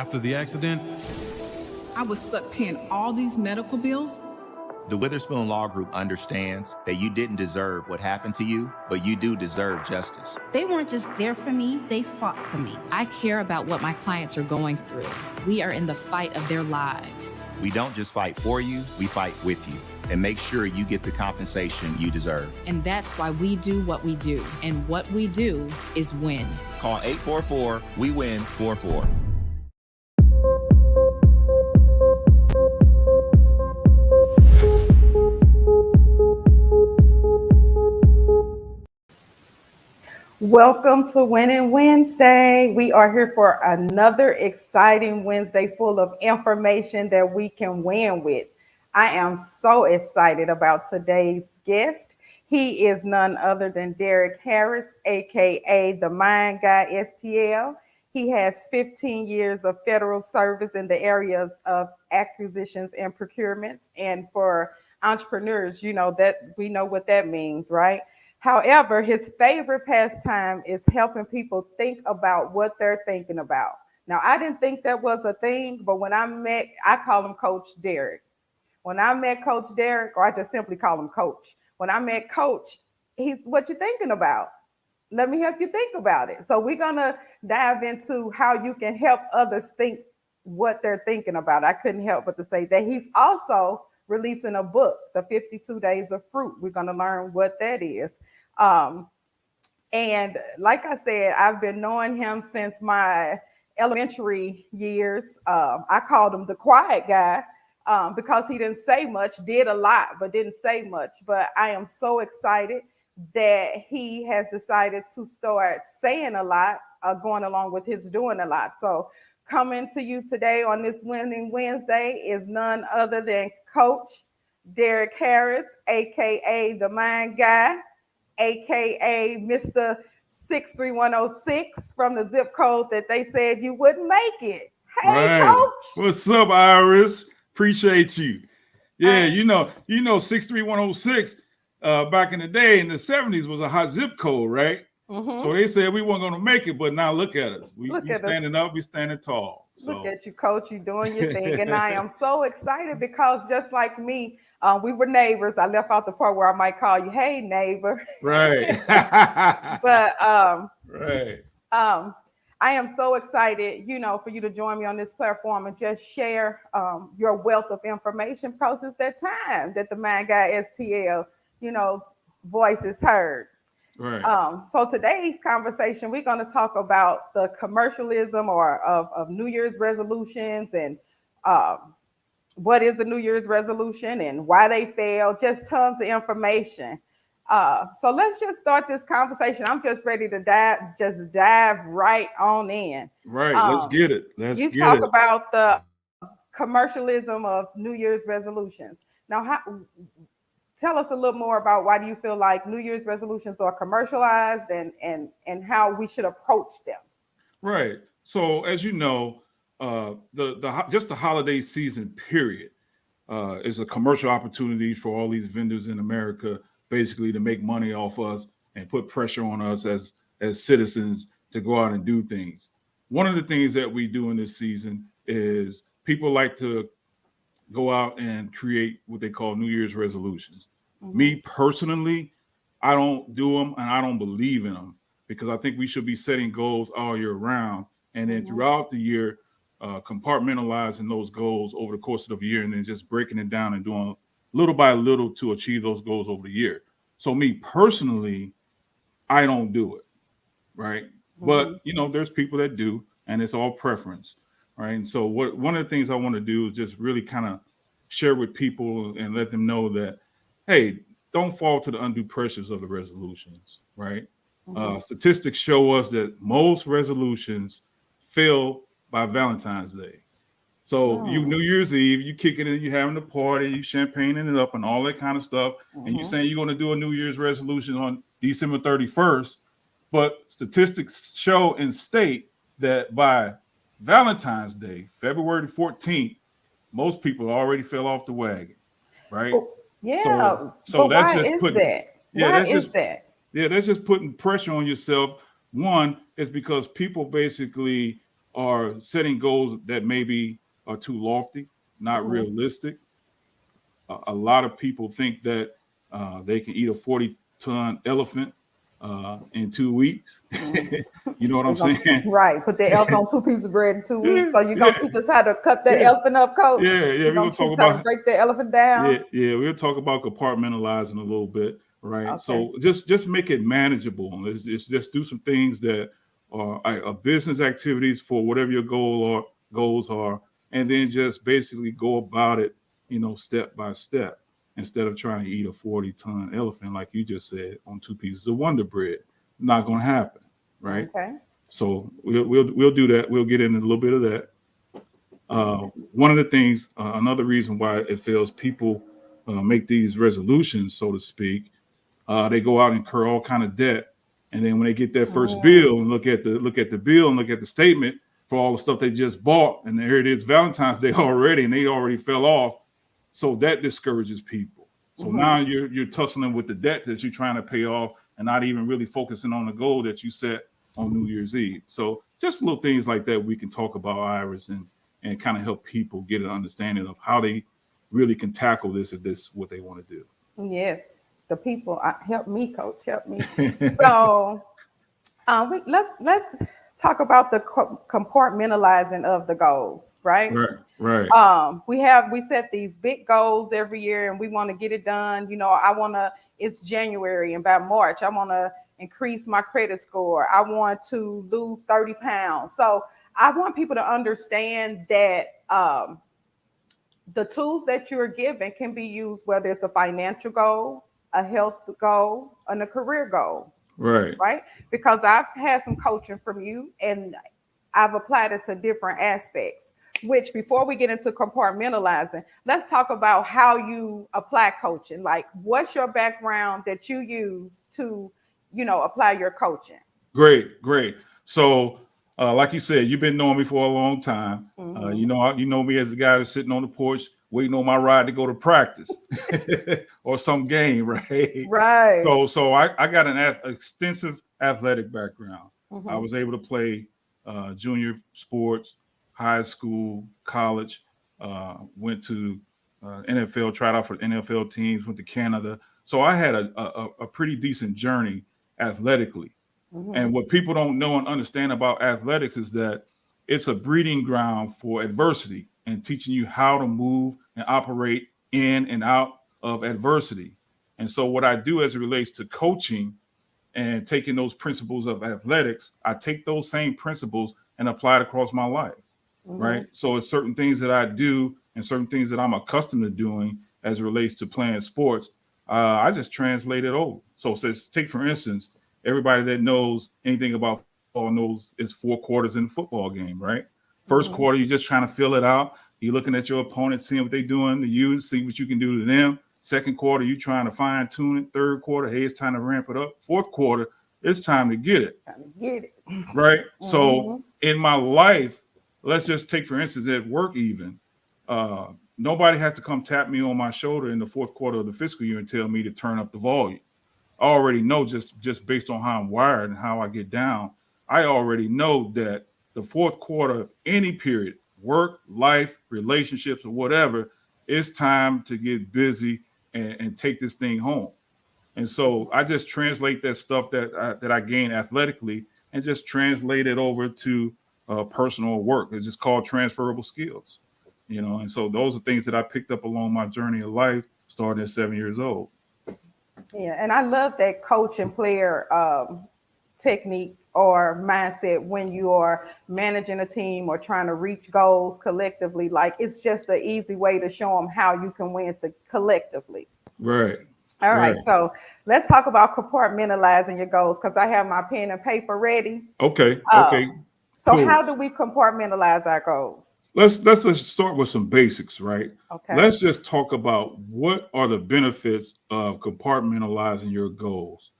After the accident, I was stuck paying all these medical bills. The Witherspoon Law Group understands that you didn't deserve what happened to you, but you do deserve justice. They weren't just there for me, they fought for me. I care about what my clients are going through. We are in the fight of their lives. We don't just fight for you, we fight with you and make sure you get the compensation you deserve. And that's why we do what we do. And what we do is win. Call 844-WE-WIN-44. Welcome to Winning Wednesday. We are here for another exciting Wednesday full of information that we can win with. I am so excited about today's guest. He is none other than Derek Harris, aka the Mind Guy STL. He has 15 years of federal service in the areas of acquisitions and procurements. And for entrepreneurs, you know that we know what that means, right? However, his favorite pastime is helping people think about what they're thinking about. Now, I didn't think that was a thing, but when I call him Coach Derek. When I met Coach Derek, or I just simply call him Coach. When I met Coach, he's what you thinking about. Let me help you think about it. So we're gonna dive into how you can help others think what they're thinking about. I couldn't help but to say that he's also releasing a book, The 52 Days of Fruit. We're going to learn what that is. And like I said, I've been knowing him since my elementary years. I called him the quiet guy because he didn't say much, did a lot, but didn't say much. But I am so excited that he has decided to start saying a lot, going along with his doing a lot. So coming to you today on this Winning Wednesday is none other than Coach Derek Harris, aka the Mind Guy, aka Mr. 63106 from the zip code that they said you wouldn't make it. Hey, right. Coach. What's up, Iris? Appreciate you. Yeah, you know 63106 back in the day in the 70s was a hot zip code, right? Mm-hmm. So they said we weren't going to make it, but now look at us. We standing up, we standing tall. So. Look at you, Coach. You doing your thing. And I am so excited because just like me, we were neighbors. I left out the part where I might call you, hey, neighbor. Right. But right. I am so excited, for you to join me on this platform and just share your wealth of information because it's that time that the Mind Guy STL, voice is heard. Right. So today's conversation, we're going to talk about the commercialism of New Year's resolutions and what is a New Year's resolution and why they fail, just tons of information. So let's just start this conversation. I'm just ready to dive right on in. Right. Let's get it. You talk about the commercialism of New Year's resolutions. Now, tell us a little more about why do you feel like New Year's resolutions are commercialized and how we should approach them. Right. So as you know, just the holiday season period is a commercial opportunity for all these vendors in America, basically to make money off us and put pressure on us as citizens to go out and do things. One of the things that we do in this season is people like to go out and create what they call New Year's resolutions. Mm-hmm. Me personally, I don't do them and I don't believe in them because I think we should be setting goals all year round. And then throughout the year, compartmentalizing those goals over the course of the year and then just breaking it down and doing little by little to achieve those goals over the year. So me personally, I don't do it, right? Mm-hmm. But, there's people that do, and it's all preference, right? And so one of the things I want to do is just really kind of share with people and let them know that, hey, don't fall to the undue pressures of the resolutions, right? Mm-hmm. Statistics show us that most resolutions fail by Valentine's Day. So you New Year's Eve, you kick it in, you having a party, you champagning it up and all that kind of stuff. Mm-hmm. And you're saying you're going to do a New Year's resolution on December 31st. But statistics show and state that by Valentine's Day, February 14th, most people already fell off the wagon, right? Oh, yeah. So that's just putting that. Why is that? Yeah, that's just putting pressure on yourself. One is because people basically are setting goals that maybe are too lofty, not realistic. A lot of people think that they can eat a 40-ton elephant in 2 weeks. You know what I'm saying? Right. Put the elephant on 2 pieces of bread in 2 weeks. Yeah, So you're gonna teach us how to cut that yeah, elephant up, coach? yeah. You're We're gonna gonna teach talk us how to about break the elephant down? yeah. We'll talk about compartmentalizing a little bit, right? Okay. So just make it manageable. Let's just do some things that are business activities for whatever your goals are, and then just basically go about it, step by step, instead of trying to eat a 40-ton elephant like you just said on 2 pieces of Wonder Bread. Not going to happen, right? Okay. So we'll do that. We'll get into a little bit of that. One of the things, another reason why it fails, people make these resolutions, so to speak. They go out and incur all kind of debt, and then when they get their first bill and look at the bill and look at the statement for all the stuff they just bought, and here it is, Valentine's Day already, and they already fell off. So that discourages people. So now you're tussling with the debt that you're trying to pay off, and not even really focusing on the goal that you set on New Year's Eve. So just little things like that we can talk about, Iris, and kind of help people get an understanding of how they really can tackle this if this is what they want to do. Yes. The people help me, coach. Help me. So let's talk about the compartmentalizing of the goals, right? Right. We set these big goals every year, and we want to get it done. It's January, and by March, I want to increase my credit score. I want to lose 30 pounds. So I want people to understand that the tools that you're given can be used, whether it's a financial goal, a health goal, and a career goal. Right. Because I've had some coaching from you, and I've applied it to different aspects. Which, before we get into compartmentalizing, let's talk about how you apply coaching. Like, what's your background that you use to, apply your coaching? Great. So, like you said, you've been knowing me for a long time. You know me as the guy that's sitting on the porch waiting on my ride to go to practice or some game, right? Right. So I got an extensive athletic background. I was able to play junior sports, high school, college, went to NFL, tried out for NFL teams, went to Canada. So I had a pretty decent journey athletically. And what people don't know and understand about athletics is that it's a breeding ground for adversity and teaching you how to move and operate in and out of adversity. And so what I do as it relates to coaching and taking those principles of athletics, I take those same principles and apply it across my life, right? So it's certain things that I do and certain things that I'm accustomed to doing as it relates to playing sports. I just translate it over. So take, for instance, everybody that knows anything about football knows it's 4 quarters in a football game, right? First quarter, you're just trying to fill it out. You're looking at your opponent, seeing what they're doing to you, see what you can do to them. Second quarter, you're trying to fine tune it. Third quarter, hey, it's time to ramp it up. Fourth quarter, it's time to get it. Right? So in my life, let's just take, for instance, at work even, nobody has to come tap me on my shoulder in the fourth quarter of the fiscal year and tell me to turn up the volume. I already know just based on how I'm wired and how I get down, I already know that the fourth quarter of any period, work, life, relationships, or whatever, it's time to get busy and take this thing home. And so I just translate that stuff that I gain athletically and just translate it over to personal work. It's just called transferable skills, and so those are things that I picked up along my journey of life, starting at 7 years old. Yeah, and I love that coach and player technique or mindset when you are managing a team or trying to reach goals collectively. Like, it's just an easy way to show them how you can win collectively. Right. All right. So let's talk about compartmentalizing your goals, because I have my pen and paper ready. Okay. So cool. How do we compartmentalize our goals? Let's just start with some basics, right? Okay. Let's just talk about what are the benefits of compartmentalizing your goals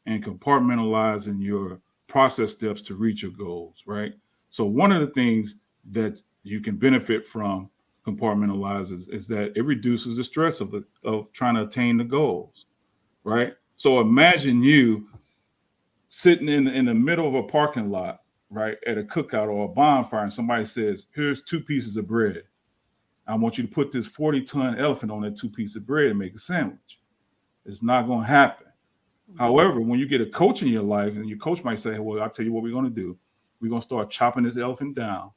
and compartmentalizing your process steps to reach your goals, right? So one of the things that you can benefit from compartmentalizes is that it reduces the stress of trying to attain the goals, right? So imagine you sitting in the middle of a parking lot right, at a cookout or a bonfire, and somebody says, here's 2 pieces of bread. I want you to put this 40-ton elephant on that 2 pieces of bread and make a sandwich. It's not going to happen. However, when you get a coach in your life, and your coach might say, well, I'll tell you what we're going to do. We're going to start chopping this elephant down.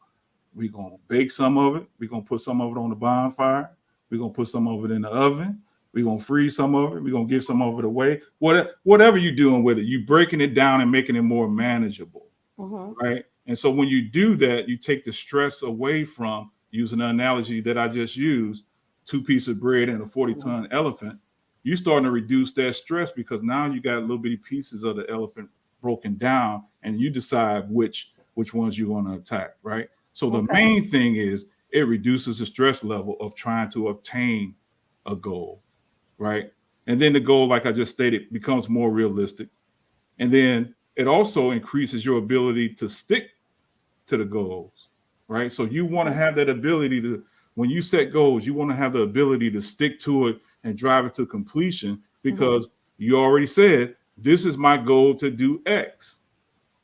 We're going to bake some of it. We're going to put some of it on the bonfire. We're going to put some of it in the oven. We're going to freeze some of it. We're going to give some of it away. Whatever you're doing with it, you're breaking it down and making it more manageable, right? And so when you do that, you take the stress away from, using the analogy that I just used, 2 pieces of bread and a 40-ton elephant. You're starting to reduce that stress because now you got little bitty pieces of the elephant broken down, and you decide which ones you want to attack, right? So the main thing is it reduces the stress level of trying to obtain a goal, right? And then the goal, like I just stated, becomes more realistic. And then it also increases your ability to stick to the goals, right? So you want to have that ability to, when you set goals, you want to have the ability to stick to it and drive it to completion, because you already said, this is my goal to do X,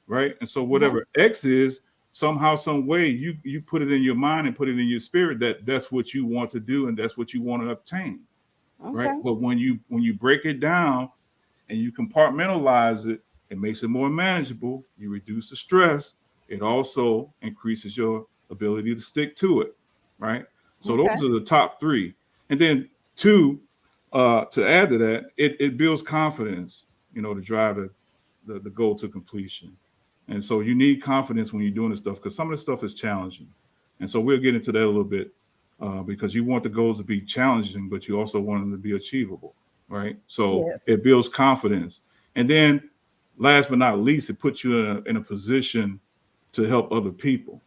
right? And so whatever X is, somehow, some way, you put it in your mind and put it in your spirit that that's what you want to do and that's what you want to obtain, right? But when you break it down and you compartmentalize it, it makes it more manageable. You reduce the stress. It also increases your ability to stick to it, right? So those are the top 3. And then 2, to add to that, it builds confidence, to drive the goal to completion. And so you need confidence when you're doing this stuff, because some of the stuff is challenging. And so we'll get into that a little bit, because you want the goals to be challenging, but you also want them to be achievable, right? So it builds confidence. And then last but not least, it puts you in a position to help other people.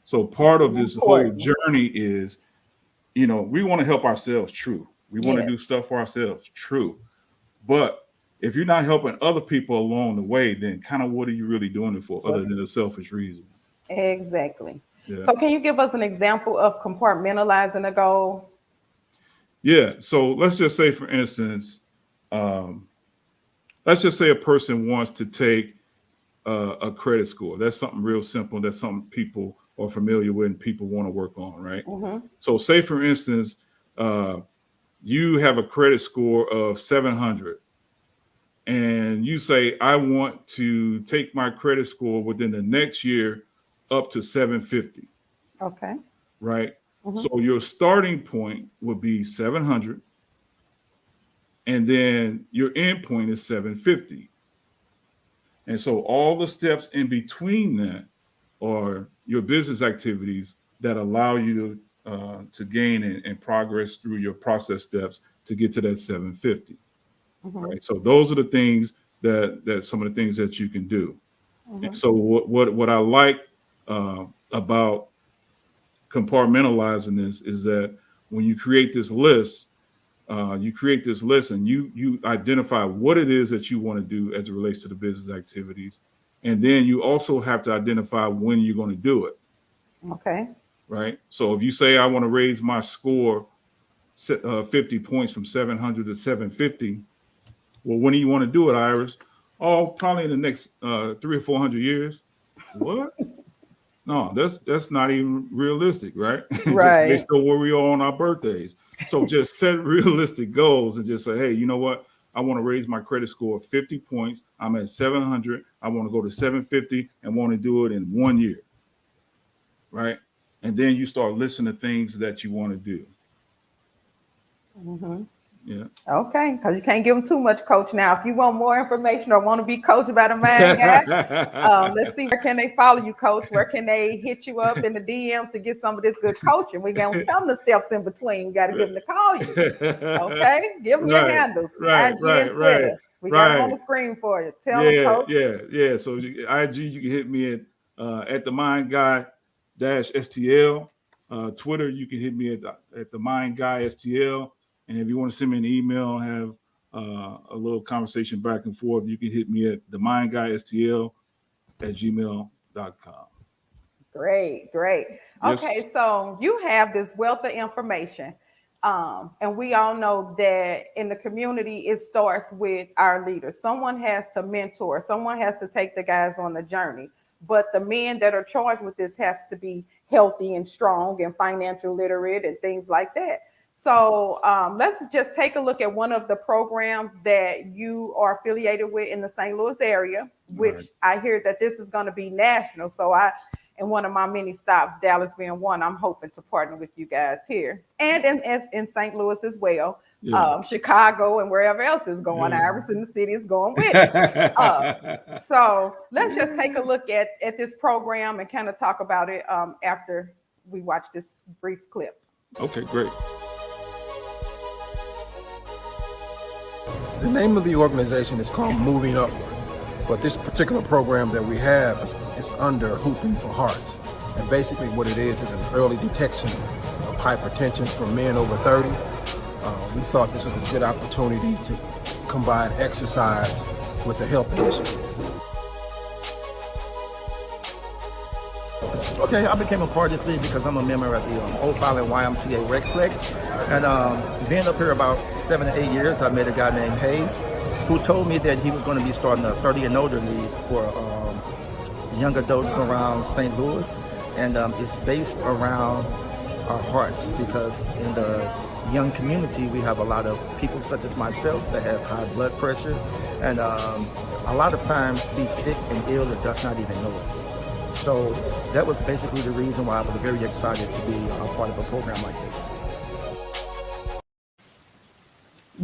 So part of this whole journey is, we want to help ourselves, true. We want to do stuff for ourselves, true. But if you're not helping other people along the way, then kind of what are you really doing it for, other than a selfish reason? Exactly. Yeah. So can you give us an example of compartmentalizing a goal? Yeah. So let's just say, for instance, let's just say a person wants to take a credit score. That's something real simple. That's something people are familiar with and people want to work on, right? So say, for instance, you have a credit score of 700. And you say, I want to take my credit score within the next year up to 750. Okay. Right. So your starting point would be 700. And then your end point is 750. And so all the steps in between that are your business activities that allow you to gain and progress through your process steps to get to that 750. Right. So those are the things that some of the things that you can do. And so what I like about compartmentalizing this is that when you create this list, and you identify what it is that you want to do as it relates to the business activities. And then you also have to identify when you're going to do it. Okay. Right. So if you say, I want to raise my score 50 points from 700 to 750. Well, when do you want to do it, Iris? Oh, probably in the next 300 or 400 years. What? No, that's not even realistic, right? Right. Just based on where we are on our birthdays. So just set realistic goals and just say, hey, you know what? I want to raise my credit score 50 points. I'm at 700. I want to go to 750 and want to do it in 1 year, right? And then you start listing the things that you want to do. Yeah. Okay, because you can't give them too much, coach. Now, if you want more information or want to be coached by the mind guy, let's see, where can they follow you, coach? Where can they hit you up in the DMs to get some of this good coaching? We're going to tell them the steps in between. We got to get them to call you. Okay, give them your handles. IG and Twitter. We got them on the screen for you. Tell them, coach. Yeah. So IG, you can hit me at the Mind Guy -STL. Twitter, you can hit me at the Mind Guy STL. And if you want to send me an email and have a little conversation back and forth, you can hit me at themindguystl@gmail.com. Great. Yes. Okay, so you have this wealth of information. And we all know that in the community, it starts with our leaders. Someone has to mentor. Someone has to take the guys on the journey. but the men that are charged with this has to be healthy and strong and financial literate and things like that. So let's just take a look at one of the programs that you are affiliated with in the St. Louis area, which Right. I hear that this is going to be national. So in one of my many stops, Dallas being one, I'm hoping to partner with you guys here and in St. Louis as well. Yeah. Chicago and wherever else is going. Yeah. Iris in the city is going with it. So let's just take a look at this program and kind of talk about it after we watch this brief clip. Okay, great. The name of the organization is called Moving Upward, but this particular program that we have is under Hooping for Hearts. And basically what it is an early detection of hypertension for men over 30. We thought this was a good opportunity to combine exercise with the health initiative. Okay, I became a part of this league because I'm a member of the Old Island YMCA Rexflex. And being up here about 7 to 8 years, I met a guy named Hayes who told me that he was going to be starting a 30 and older league for young adults around St. Louis. And it's based around our hearts because in the young community, we have a lot of people such as myself that has high blood pressure. And a lot of times be sick and ill that does not even know it. So that was basically the reason why I was very excited to be a part of a program like this.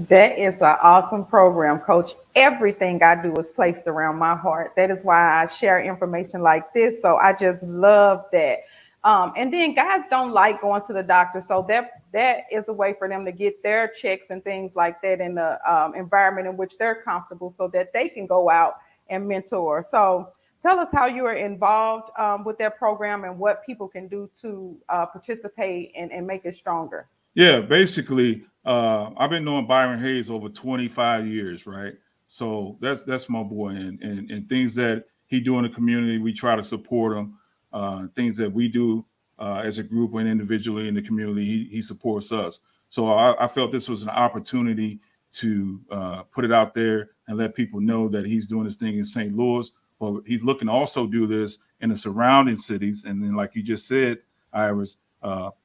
That is an awesome program, Coach. Everything I do is placed around my heart. That is why I share information like this. So I just love that. And then guys don't like going to the doctor. So that is a way for them to get their checks and things like that in the environment in which they're comfortable so that they can go out and mentor. So tell us how you are involved with that program and what people can do to participate and make it stronger. Yeah, basically, I've been knowing Byron Hayes over 25 years, right? So that's my boy, and things that he do in the community, we try to support him. Things that we do as a group and individually in the community, he supports us. So I felt this was an opportunity to put it out there and let people know that he's doing this thing in St. Louis. But he's looking to also do this in the surrounding cities, and then, like you just said, Iris,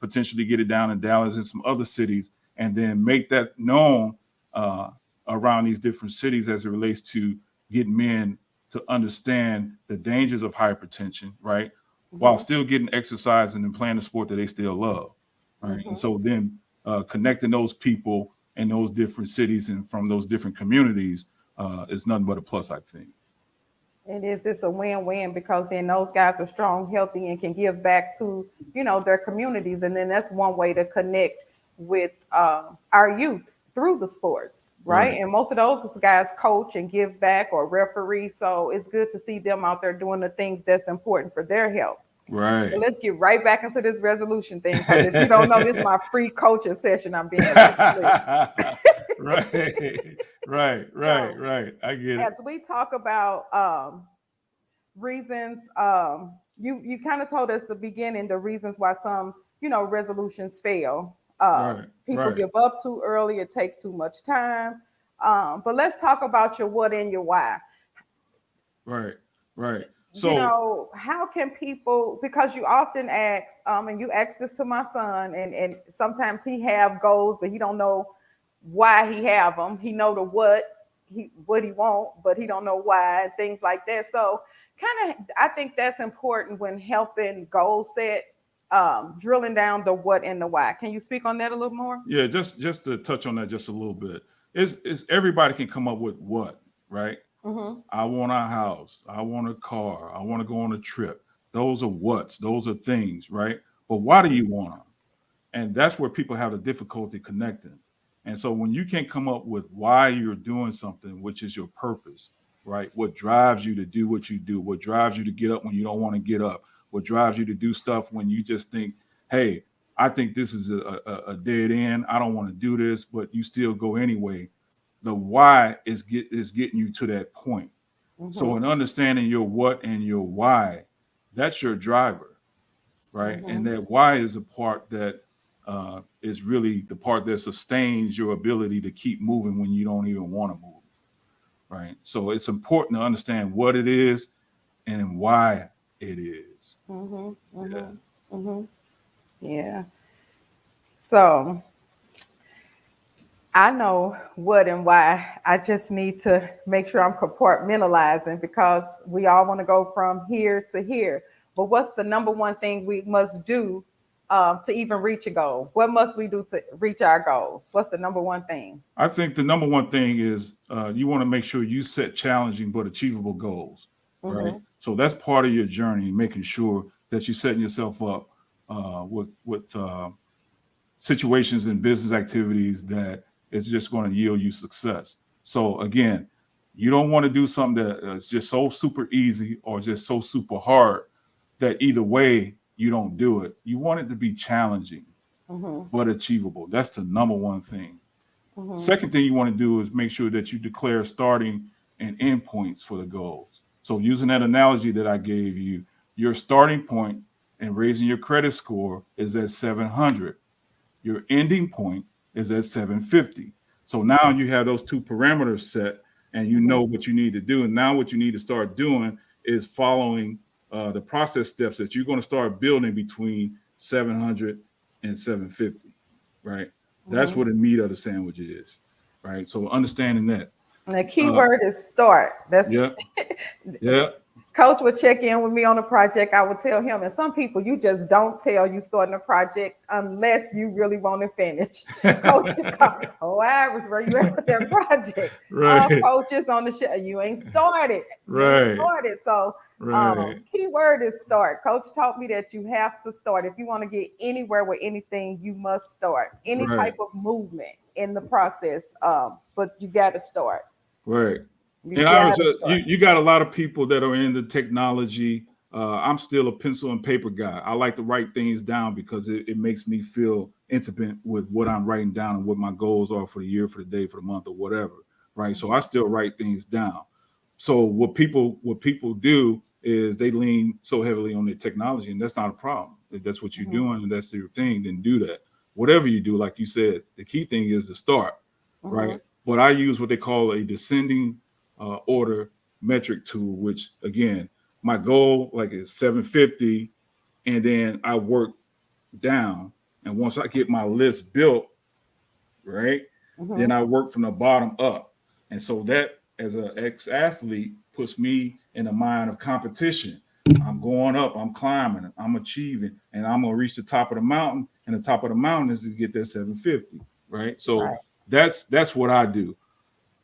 potentially get it down in Dallas and some other cities, and then make that known around these different cities as it relates to getting men to understand the dangers of hypertension, right? Mm-hmm. While still getting exercise and then playing the sport that they still love, right? Mm-hmm. And so then connecting those people in those different cities and from those different communities is nothing but a plus, I think. It is. It's a win-win because then those guys are strong, healthy, and can give back to, their communities. And then that's one way to connect with our youth through the sports, right? And most of those guys coach and give back or referee. So it's good to see them out there doing the things that's important for their health. Right. So let's get right back into this resolution thing. Because if you don't know, this is my free coaching session. I'm being Right. I get it. As we talk about reasons, you kind of told us the beginning the reasons why some resolutions fail. People give up too early. It takes too much time. But let's talk about your what and your why. Right. So how can people, because you often ask, and you ask this to my son, and sometimes he have goals, but he don't know why he have them. He know the what he want, but he don't know why, and things like that. So I think that's important when helping goal set, drilling down the what and the why. Can you speak on that a little more? Yeah, just to touch on that just a little bit. Is everybody can come up with what, right? Mm-hmm. I want a house. I want a car. I want to go on a trip. Those are what's. Those are things, right? But why do you want them? And that's where people have the difficulty connecting. And so when you can come up with why you're doing something, which is your purpose, right? What drives you to do what you do? What drives you to get up when you don't want to get up? What drives you to do stuff when you just think, hey, I think this is a dead end. I don't want to do this, but you still go anyway. The why is getting you to that point. Mm-hmm. So in understanding your what and your why, that's your driver, right? Mm-hmm. And that why is a part that is really the part that sustains your ability to keep moving when you don't even want to move, right? So it's important to understand what it is and why it is. Yeah. So I know what and why. I just need to make sure I'm compartmentalizing because we all want to go from here to here. But what's the number one thing we must do to even reach a goal? What must we do to reach our goals? What's the number one thing? I think the number one thing is you want to make sure you set challenging but achievable goals, right? So that's part of your journey, making sure that you're setting yourself up with situations and business activities that is just going to yield you success. So again, you don't want to do something that is just so super easy or just so super hard that either way you don't do it. You want it to be challenging but achievable. That's the number one thing. Second thing you want to do is make sure that you declare starting and end points for the goals. So using that analogy that I gave you, your starting point and raising your credit score is at 700. Your ending point is at 750. So now you have those two parameters set and you know what you need to do. And now what you need to start doing is following the process steps that you're going to start building between 700 and 750, right? That's what the meat of the sandwich is, right? So understanding that. And the key word is start. That's yeah. Coach would check in with me on a project. I would tell him, and some people you just don't tell you starting a project unless you really want to finish. Coach, I was where you at with that project. Right. All coaches on the show, you ain't started. Right. So Right. key word is start. Coach taught me that you have to start. If you want to get anywhere with anything, you must start. Any type of movement in the process, but you got to start. Right. You got a lot of people that are in the technology. I'm still a pencil and paper guy. I like to write things down because it makes me feel intimate with what I'm writing down and what my goals are for the year, for the day, for the month, or whatever. Right. So I still write things down. So what people do is they lean so heavily on their technology, and that's not a problem. If that's what you're doing and that's your thing, then do that. Whatever you do, like you said, the key thing is to start. Right. But I use what they call a descending order metric tool, which again, my goal like is 750, and then I work down. And once I get my list built, right, then I work from the bottom up. And so that as an ex-athlete puts me in a mind of competition. I'm going up, I'm climbing, I'm achieving, and I'm gonna reach the top of the mountain. And the top of the mountain is to get that 750, right? So that's what I do.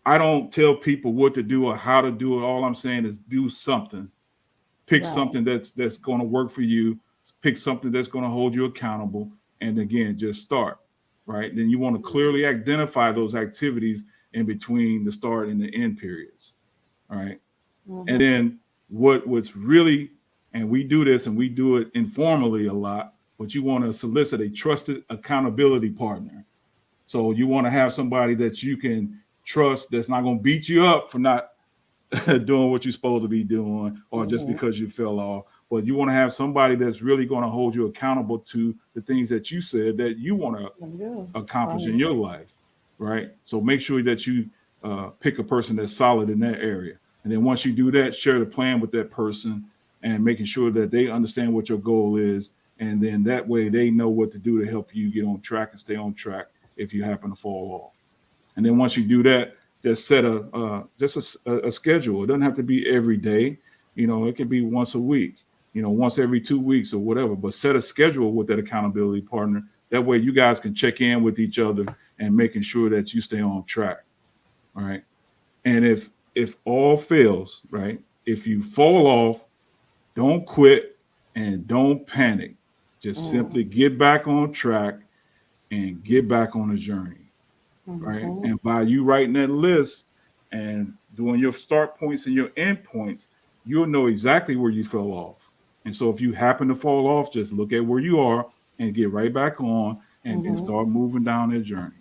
I don't tell people what to do or how to do it. All I'm saying is do something. Pick something that's going to work for you. Pick something that's going to hold you accountable. And again, just start, right? Then you want to clearly identify those activities in between the start and the end periods, all right? And then what's really, and we do this and we do it informally a lot, but you want to solicit a trusted accountability partner. So you want to have somebody that you can trust that's not going to beat you up for not doing what you're supposed to be doing or just because you fell off. But you want to have somebody that's really going to hold you accountable to the things that you said that you want to accomplish in your life, right? So make sure that you pick a person that's solid in that area. And then once you do that, share the plan with that person and making sure that they understand what your goal is. And then that way they know what to do to help you get on track and stay on track if you happen to fall off. And then once you do that, just set a schedule. It doesn't have to be every day. It can be once a week, once every 2 weeks or whatever, but set a schedule with that accountability partner. That way you guys can check in with each other and making sure that you stay on track. All right. And if all fails, right, if you fall off, don't quit and don't panic. Just simply get back on track and get back on the journey. Right. And by you writing that list and doing your start points and your end points, you'll know exactly where you fell off. And so if you happen to fall off, just look at where you are and get right back on and start moving down that journey.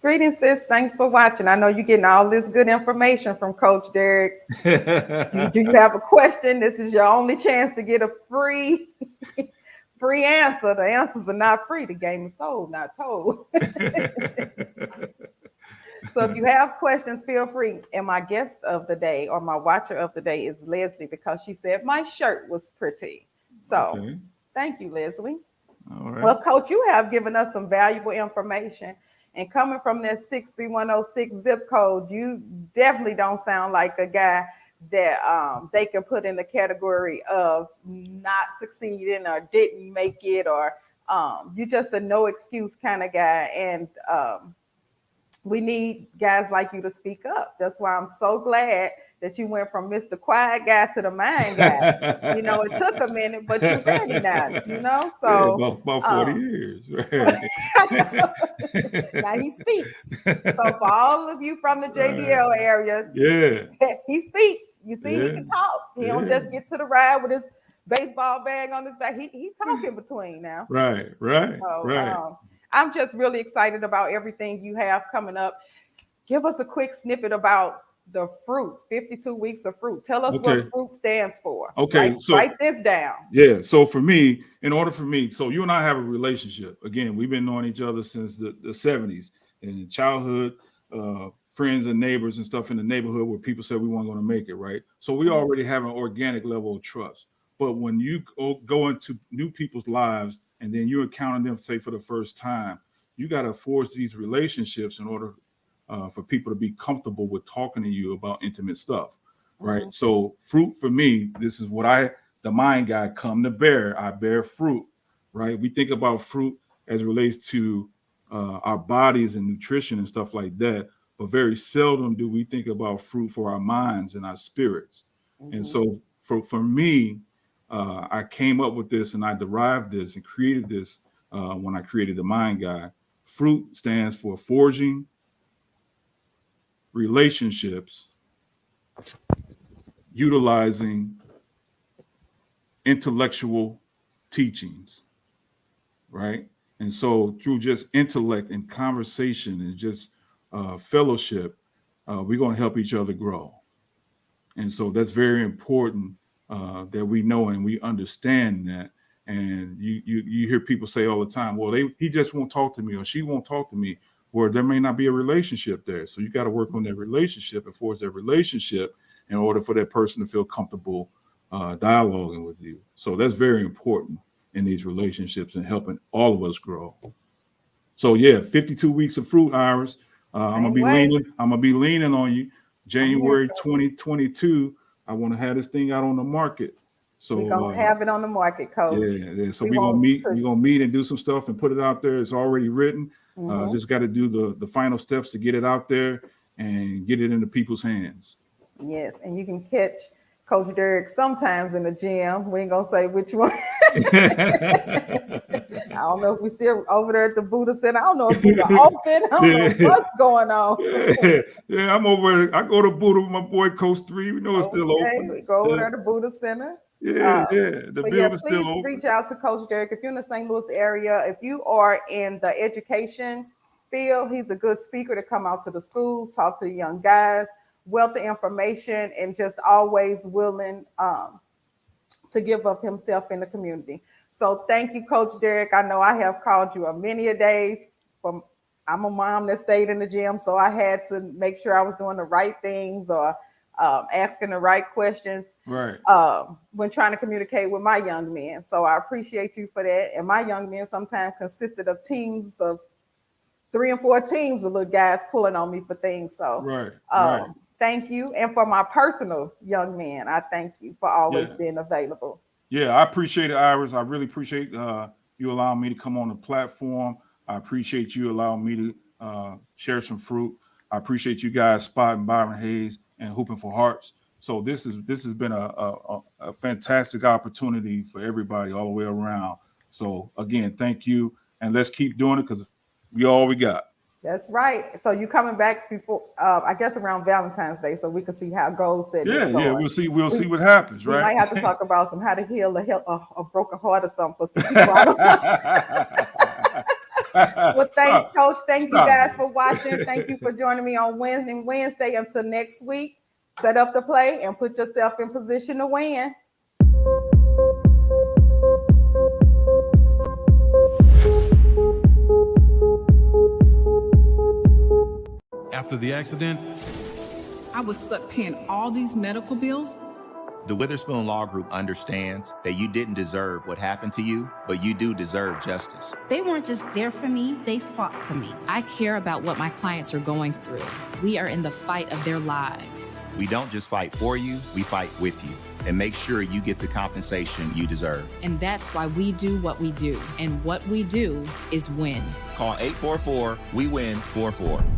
Greetings, sis. Thanks for watching. I know you're getting all this good information from Coach Derek. You have a question. This is your only chance to get a free answer. The answers are not free. The game is sold, not told. So if you have questions, feel free. And my guest of the day or my watcher of the day is Leslie, because she said my shirt was pretty. So Thank you, Leslie. All right. Well, Coach, you have given us some valuable information. And coming from that 63106 zip code, you definitely don't sound like a guy that they can put in the category of not succeeding or didn't make it, or you're just a no excuse kind of guy. And we need guys like you to speak up. That's why I'm so glad that you went from Mr. Quiet Guy to the Mind Guy. You know, it took a minute, but you're ready now, you know? So yeah, about 40 years. Right. Now he speaks. So for all of you from the JBL area, he speaks. You see, he can talk. He don't just get to the ride with his baseball bag on his back. He talking between now. Right. So, I'm just really excited about everything you have coming up. Give us a quick snippet about the fruit, 52 weeks of fruit. Tell us what fruit stands for. Okay, so write this down. Yeah, so for me, in order for me, so you and I have a relationship. Again, we've been knowing each other since the 70s, and childhood, friends and neighbors and stuff in the neighborhood where people said we weren't going to make it, right? So we already have an organic level of trust. But when you go into new people's lives and then you encounter them, say, for the first time, you got to forge these relationships in order for people to be comfortable with talking to you about intimate stuff, right? So fruit for me, this is what the Mind Guy come to bear. I bear fruit, right? We think about fruit as it relates to our bodies and nutrition and stuff like that, but very seldom do we think about fruit for our minds and our spirits. And so for me, I came up with this and I derived this and created this when I created the Mind Guy. Fruit stands for forging relationships, utilizing intellectual teachings, right? And so through just intellect and conversation and just fellowship, we're going to help each other grow. And so that's very important that we know and we understand that. And you hear people say all the time, well, he just won't talk to me or she won't talk to me, where there may not be a relationship there. So you got to work on that relationship and forge that relationship in order for that person to feel comfortable dialoguing with you. So that's very important in these relationships and helping all of us grow. So yeah, 52 weeks of fruit, Iris. I'm gonna be leaning on you. January 2022. I want to have this thing out on the market. So we're gonna have it on the market, Coach. Yeah. So we're gonna meet. We're gonna meet and do some stuff and put it out there. It's already written. Just got to do the final steps to get it out there and get it into people's hands. Yes, and you can catch Coach Derek sometimes in the gym. We ain't gonna say which one. I don't know if we still over there at the Buddha Center. I don't know if Buddha open. I don't know what's going on. Yeah, I'm over. I go to Buddha with my boy Coach 3. We know it's still open. We go over there to Buddha Center. The building's still open. Please reach out to Coach Derek if you're in the St. Louis area. If you are in the education field, he's a good speaker to come out to the schools, talk to the young guys, wealth of information, and just always willing to give up himself in the community. So thank you, Coach Derek. I know I have called you many a days. I'm a mom that stayed in the gym, so I had to make sure I was doing the right things or asking the right questions when trying to communicate with my young men. So I appreciate you for that. And my young men sometimes consisted of teams of 3 and 4 teams of little guys pulling on me for things. So thank you. And for my personal young men, I thank you for always being available. Yeah, I appreciate it, Iris. I really appreciate you allowing me to come on the platform. I appreciate you allowing me to share some fruit. I appreciate you guys spotting Byron Hayes and Hooping for Hearts. So this has been a fantastic opportunity for everybody all the way around. So again, thank you, and let's keep doing it because we all we got. That's right. So you coming back before, I guess around Valentine's Day, so we can see how goal setting is going. Yeah, we'll see what happens, right? We might have to talk about how to heal a broken heart or something for some people. Well, thanks, Coach. Thank you guys for watching. Thank you for joining me on Wednesday. Until next week, set up the play and put yourself in position to win. after the accident, I was stuck paying all these medical bills. The Witherspoon Law Group understands that you didn't deserve what happened to you, but you do deserve justice. They weren't just there for me, they fought for me. I care about what my clients are going through. We are in the fight of their lives. We don't just fight for you, we fight with you and make sure you get the compensation you deserve. And that's why we do what we do. And what we do is win. Call 844-WE-WIN-44.